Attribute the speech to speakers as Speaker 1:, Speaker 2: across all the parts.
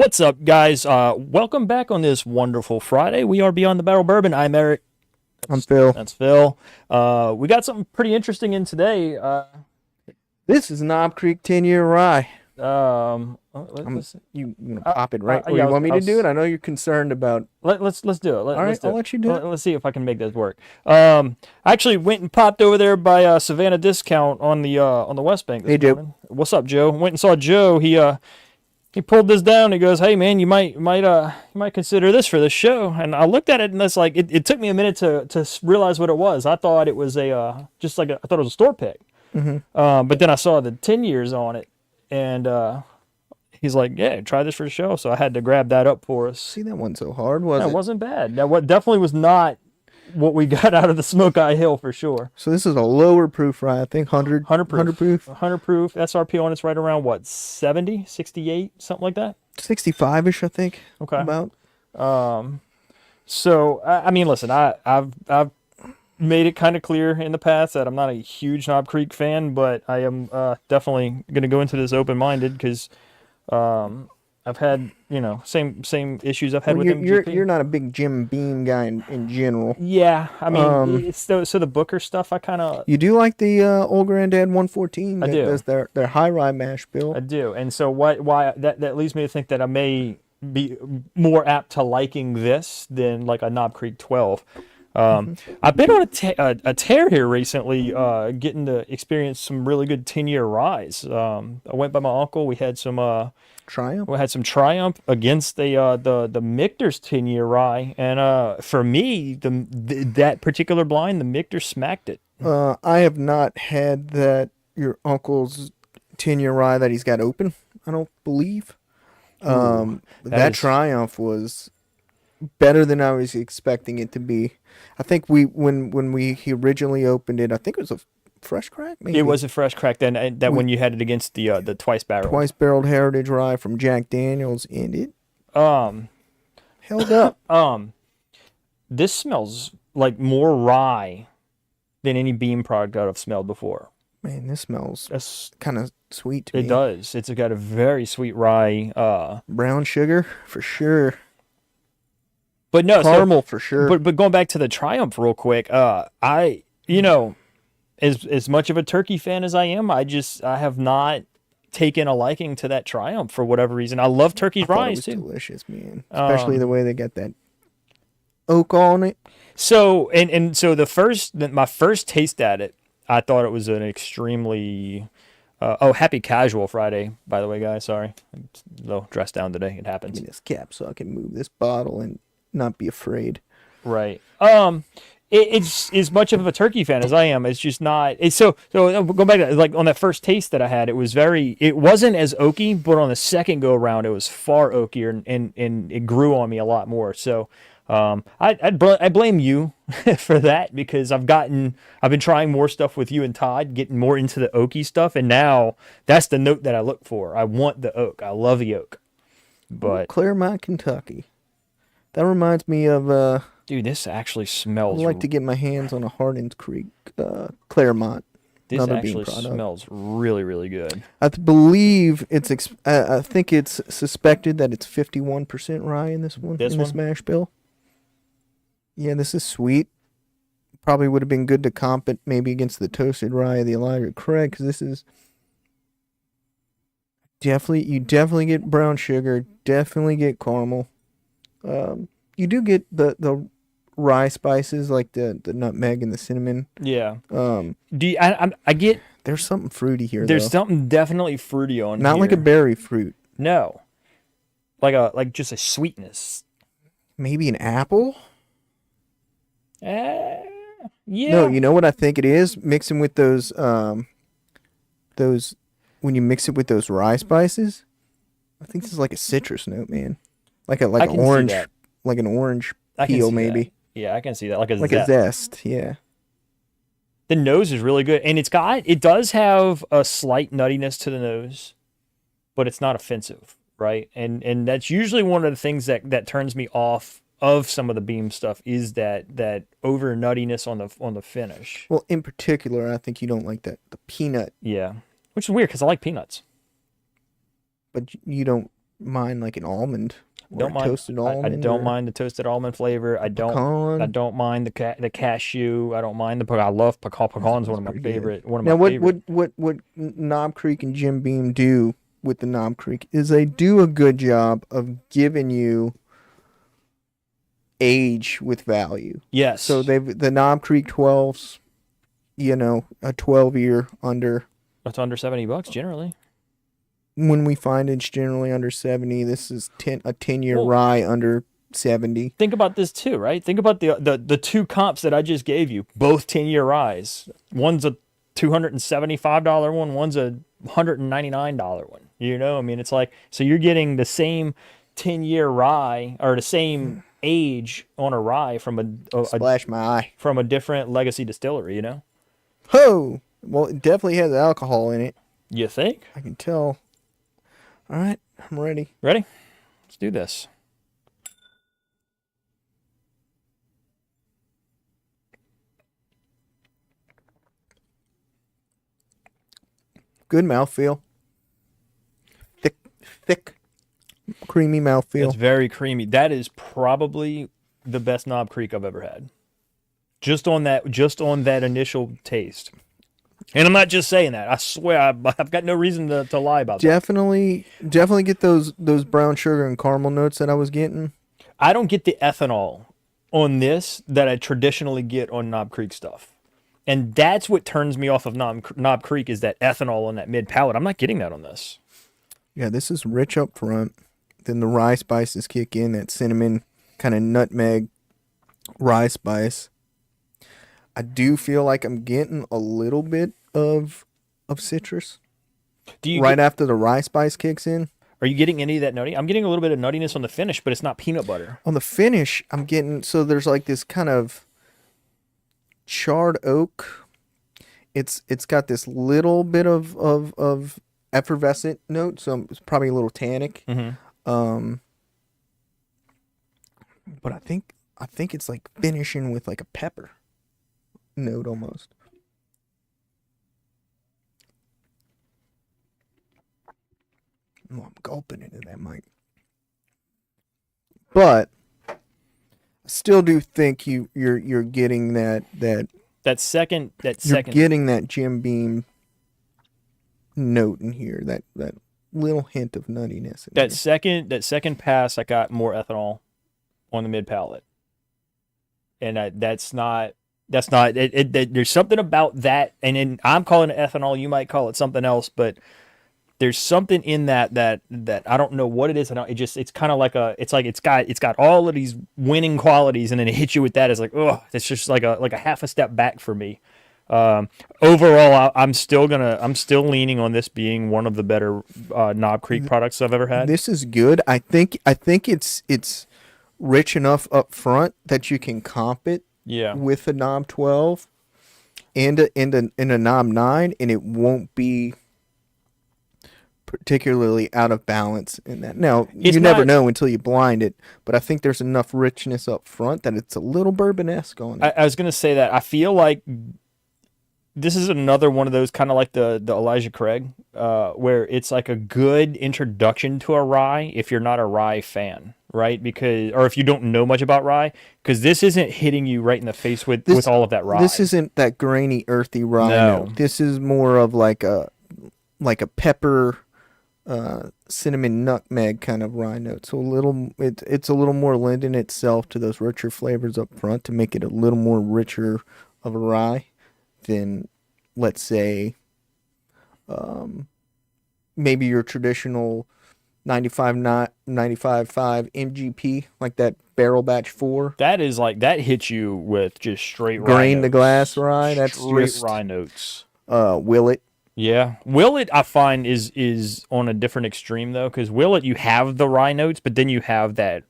Speaker 1: What's up, guys? Welcome back on this wonderful Friday. We are Beyond the Barrel Bourbon. I'm Eric.
Speaker 2: I'm Phil.
Speaker 1: That's Phil. We got something pretty interesting in today.
Speaker 2: This is Knob Creek 10-year rye.
Speaker 1: You
Speaker 2: gonna pop it right? Or
Speaker 1: yeah,
Speaker 2: you want me to do it? I know you're concerned about.
Speaker 1: Let's do it.
Speaker 2: All right, I'll let you do it.
Speaker 1: Let's see if I can make this work. I actually went and popped over there by Savannah Discount on the West Bank this morning. What's up, Joe? Went and saw Joe. He pulled this down. He goes, "Hey man, you might consider this for this show." And I looked at it, and that's like it took me a minute to realize what it was. I thought it was I thought it was a store pick.
Speaker 2: Mm-hmm.
Speaker 1: But then I saw the 10 years on it, and he's like, "Yeah, try this for the show." So I had to grab that up for us.
Speaker 2: See, that wasn't so hard, was it?
Speaker 1: That wasn't bad. That definitely was not what we got out of the Smoke Eye Hill for sure.
Speaker 2: So this is a lower proof rye, I think 100
Speaker 1: proof.
Speaker 2: 100 proof.
Speaker 1: 100 proof. SRP on it's right around what, 70, 68, something like that.
Speaker 2: 65ish, I think.
Speaker 1: Okay.
Speaker 2: About.
Speaker 1: So I mean, listen, I've made it kind of clear in the past that I'm not a huge Knob Creek fan, but I am definitely going to go into this open-minded because I've had, same issues I've had with MGP.
Speaker 2: You're not a big Jim Beam guy in general.
Speaker 1: Yeah, I mean, so the Booker stuff, I kind of...
Speaker 2: You do like the Old Granddad 114?
Speaker 1: I do.
Speaker 2: That's their high rye mash bill.
Speaker 1: I do, and so why that leads me to think that I may be more apt to liking this than like a Knob Creek 12. I've been on a tear here recently, getting to experience some really good 10-year ryes. I went by my uncle. We had some
Speaker 2: Triumph.
Speaker 1: We had some Triumph against the Michter's 10-year rye, and for me, that particular blind, the Michter smacked it.
Speaker 2: I have not had your uncle's 10-year rye that he's got open. I don't believe. That Triumph was better than I was expecting it to be. I think when he originally opened it, I think it was a fresh crack. Maybe
Speaker 1: it was a fresh crack. Then when you had it against the twice barreled
Speaker 2: heritage rye from Jack Daniels, and it held up.
Speaker 1: This smells like more rye than any Beam product I've smelled before.
Speaker 2: Man, this smells kind of sweet to me.
Speaker 1: It does. It's got a very sweet rye. Brown
Speaker 2: sugar for sure.
Speaker 1: But no,
Speaker 2: caramel for sure.
Speaker 1: But going back to the Triumph real quick, as much of a turkey fan as I am, I have not taken a liking to that Triumph for whatever reason. I love turkey ryes too.
Speaker 2: It was delicious, man. Especially the way they got that oak on it.
Speaker 1: So so my first taste at it, I thought it was an extremely happy casual Friday, by the way, guys. Sorry, I'm a little dressed down today. It happens.
Speaker 2: Give me this cap so I can move this bottle and not be afraid.
Speaker 1: Right. It's as much of a turkey fan as I am. It's just not. It's so going back to like on that first taste that I had, it wasn't as oaky, but on the second go around, it was far oakier and it grew on me a lot more. So I blame you for that because I've been trying more stuff with you and Todd, getting more into the oaky stuff, and now that's the note that I look for. I want the oak. I love the oak. But
Speaker 2: Claremont, Kentucky. That reminds me of
Speaker 1: dude, this actually smells.
Speaker 2: I'd like to get my hands on a Hardin's Creek Claremont.
Speaker 1: This actually smells really, really good.
Speaker 2: I believe I think it's suspected that it's 51% rye in this one. This mash bill. Yeah, this is sweet. Probably would have been good to comp it maybe against the toasted rye of the Elijah Craig, because this is you definitely get brown sugar, definitely get caramel. You do get the rye spices like the nutmeg and the cinnamon.
Speaker 1: Yeah. I get
Speaker 2: there's something fruity here.
Speaker 1: There's something definitely fruity on
Speaker 2: Not
Speaker 1: here.
Speaker 2: like a berry fruit.
Speaker 1: No. Like just a sweetness.
Speaker 2: Maybe an apple?
Speaker 1: Yeah.
Speaker 2: No, you know what I think it is? Mixing with those when you mix it with those rye spices, I think this is like a citrus note, man. Like an orange, peel maybe.
Speaker 1: That. Yeah, I can see that. Like
Speaker 2: a zest, yeah.
Speaker 1: The nose is really good, and it does have a slight nuttiness to the nose, but it's not offensive, right? And that's usually one of the things that turns me off of some of the Beam stuff is that over nuttiness on the finish.
Speaker 2: Well, in particular, I think you don't like the peanut.
Speaker 1: Yeah, which is weird because I like peanuts.
Speaker 2: But you don't mind like an almond or
Speaker 1: Don't
Speaker 2: a
Speaker 1: mind.
Speaker 2: toasted
Speaker 1: I
Speaker 2: almond.
Speaker 1: don't
Speaker 2: or
Speaker 1: mind the toasted almond flavor. I
Speaker 2: pecan.
Speaker 1: don't mind the cashew. I don't mind the pecan. I love pecan.
Speaker 2: That
Speaker 1: Pecan's
Speaker 2: sounds pretty good.
Speaker 1: one of my
Speaker 2: Now, what
Speaker 1: favorite.
Speaker 2: Knob Creek and Jim Beam do with the Knob Creek is they do a good job of giving you age with value.
Speaker 1: Yes.
Speaker 2: So the Knob Creek 12s, a 12-year under.
Speaker 1: That's under $70 generally.
Speaker 2: When we find it's generally under 70, this is a 10-year
Speaker 1: Well,
Speaker 2: rye under 70.
Speaker 1: think about this too, right? Think about the two comps that I just gave you, both 10-year ryes. One's a $275 one, one's a $199 one. I mean, it's like, so you're getting the same 10-year rye or the same age on a rye from
Speaker 2: Splash my eye.
Speaker 1: from a different legacy distillery.
Speaker 2: Ho! Well, it definitely has alcohol in it.
Speaker 1: You think?
Speaker 2: I can tell. All right, I'm ready.
Speaker 1: Ready? Let's do this.
Speaker 2: Good mouthfeel. Thick, creamy mouthfeel.
Speaker 1: It's very creamy. That is probably the best Knob Creek I've ever had. Just on that initial taste. And I'm not just saying that. I swear I've got no reason to lie about that.
Speaker 2: Definitely get those brown sugar and caramel notes that I was getting.
Speaker 1: I don't get the ethanol on this that I traditionally get on Knob Creek stuff. And that's what turns me off of Knob Creek is that ethanol on that mid palate. I'm not getting that on this.
Speaker 2: Yeah, this is rich up front. Then the rye spices kick in, that cinnamon, kind of nutmeg rye spice. I do feel like I'm getting a little bit of citrus after the rye spice kicks in.
Speaker 1: Are you getting any of that nutty? I'm getting a little bit of nuttiness on the finish, but it's not peanut butter.
Speaker 2: On the finish, I'm getting, so there's like this kind of charred oak. It's got this little bit of effervescent note, so it's probably a little tannic.
Speaker 1: Mm-hmm.
Speaker 2: But I think it's like finishing with like a pepper note almost. Oh, I'm gulping into that mic. But I still do think you're getting that
Speaker 1: second
Speaker 2: getting that Jim Beam note in here, that little hint of nuttiness.
Speaker 1: That second pass, I got more ethanol on the mid palate, and that's not. There's something about that, and I'm calling it ethanol. You might call it something else, but there's something in that I don't know what it is. It's kind of like it's got all of these winning qualities, and then it hits you with that. It's like, oh, it's just like a half a step back for me. Overall, I'm still leaning on this being one of the better Knob Creek products I've ever had.
Speaker 2: This is good. I think it's rich enough up front that you can comp it.
Speaker 1: Yeah.
Speaker 2: With a Knob 12 and a Knob 9, and it won't be particularly out of balance in that. Now, you never know until you blind it, but I think there's enough richness up front that it's a little bourbon-esque on it.
Speaker 1: I was going to say that. I feel like this is another one of those kind of like the Elijah Craig, where it's like a good introduction to a rye if you're not a rye fan, right? Or if you don't know much about rye, because this isn't hitting you right in the face with all of that rye.
Speaker 2: This isn't that grainy, earthy rye note. This is more of like a pepper, cinnamon, nutmeg kind of rye note. So it's a little more lending itself to those richer flavors up front to make it a little more richer of a rye than, let's say, maybe your traditional 95.5 MGP, like that barrel batch 4.
Speaker 1: That is like, that hits you with just straight rye
Speaker 2: grain
Speaker 1: notes.
Speaker 2: to glass rye. That's
Speaker 1: straight
Speaker 2: just
Speaker 1: rye notes.
Speaker 2: Willet.
Speaker 1: Yeah. Willet, I find, is on a different extreme, though, because Willet, you have the rye notes, but then you have that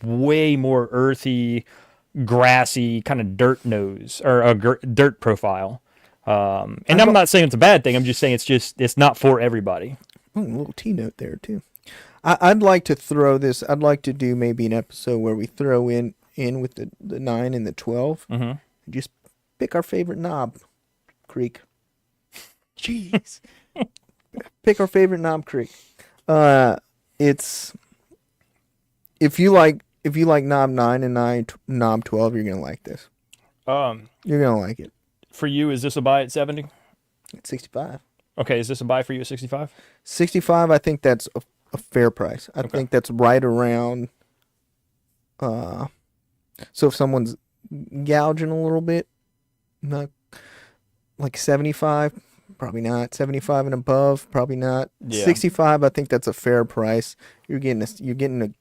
Speaker 1: way more earthy, grassy kind of dirt nose, or a dirt profile. And I'm not saying it's a bad thing. I'm just saying it's not for everybody.
Speaker 2: A little T note there, too. I'd like to throw this. I'd like to do maybe an episode where we throw in with the 9 and the 12.
Speaker 1: Mm-hmm.
Speaker 2: And just pick our favorite Knob Creek. Jeez. Pick our favorite Knob Creek. And it's if you like Knob 9 and Knob 12, you're gonna like this. You're gonna like it.
Speaker 1: For you, is this a buy at 70?
Speaker 2: It's 65.
Speaker 1: Okay, is this a buy for you at 65?
Speaker 2: 65, I think that's a fair price. I think that's right around. So if someone's gouging a little bit, not like 75, probably not. 75 and above, probably not.
Speaker 1: Yeah.
Speaker 2: 65, I think that's a fair price. You're getting
Speaker 1: an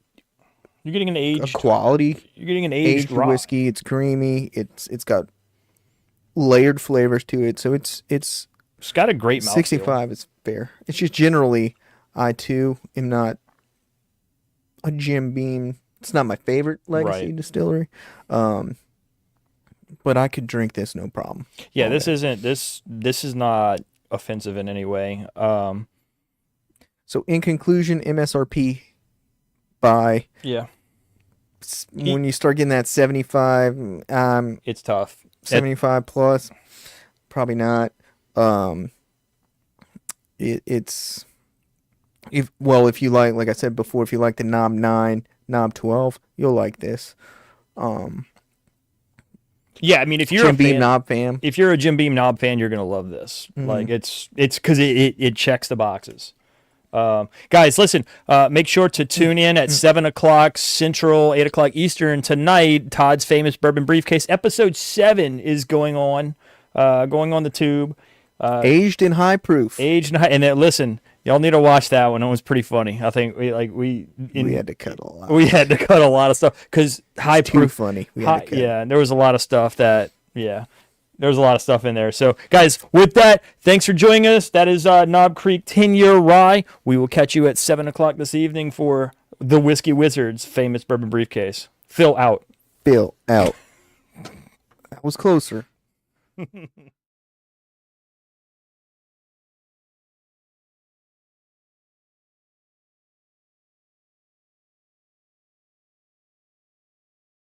Speaker 1: aged
Speaker 2: quality.
Speaker 1: You're getting an aged rye.
Speaker 2: whiskey. It's creamy. It's got layered flavors to it. So it's
Speaker 1: got a great mouthfeel.
Speaker 2: 65 is fair. It's just generally I too am not a Jim Beam. It's not my favorite legacy distillery. But I could drink this no problem.
Speaker 1: Yeah, this is not offensive in any way.
Speaker 2: So in conclusion, MSRP buy.
Speaker 1: Yeah.
Speaker 2: When you start getting that 75,
Speaker 1: it's tough.
Speaker 2: 75 plus, probably not. It's if you like I said before, if you like the Knob 9, Knob 12, you'll like this.
Speaker 1: Yeah, I mean, if you're
Speaker 2: Jim Beam Knob fan,
Speaker 1: if you're a Jim Beam Knob fan, you're gonna love this.
Speaker 2: Mm-hmm.
Speaker 1: Like it's because it checks the boxes. Guys, listen. Make sure to tune in at 7:00 Central, 8:00 Eastern tonight. Todd's Famous Bourbon Briefcase episode 7 is going on the tube.
Speaker 2: Aged in high proof.
Speaker 1: Aged in high, and then, listen, y'all need to watch that one. It was pretty funny. I think we
Speaker 2: had to cut a lot.
Speaker 1: We had to cut a lot of stuff because high
Speaker 2: too
Speaker 1: proof.
Speaker 2: Funny. We had to cut.
Speaker 1: Yeah, and there was a lot of stuff there was a lot of stuff in there. So, guys, with that, thanks for joining us. That is Knob Creek 10-year rye. We will catch you at 7:00 this evening for the Whiskey Wizard's Famous Bourbon Briefcase. Phil out.
Speaker 2: That was closer.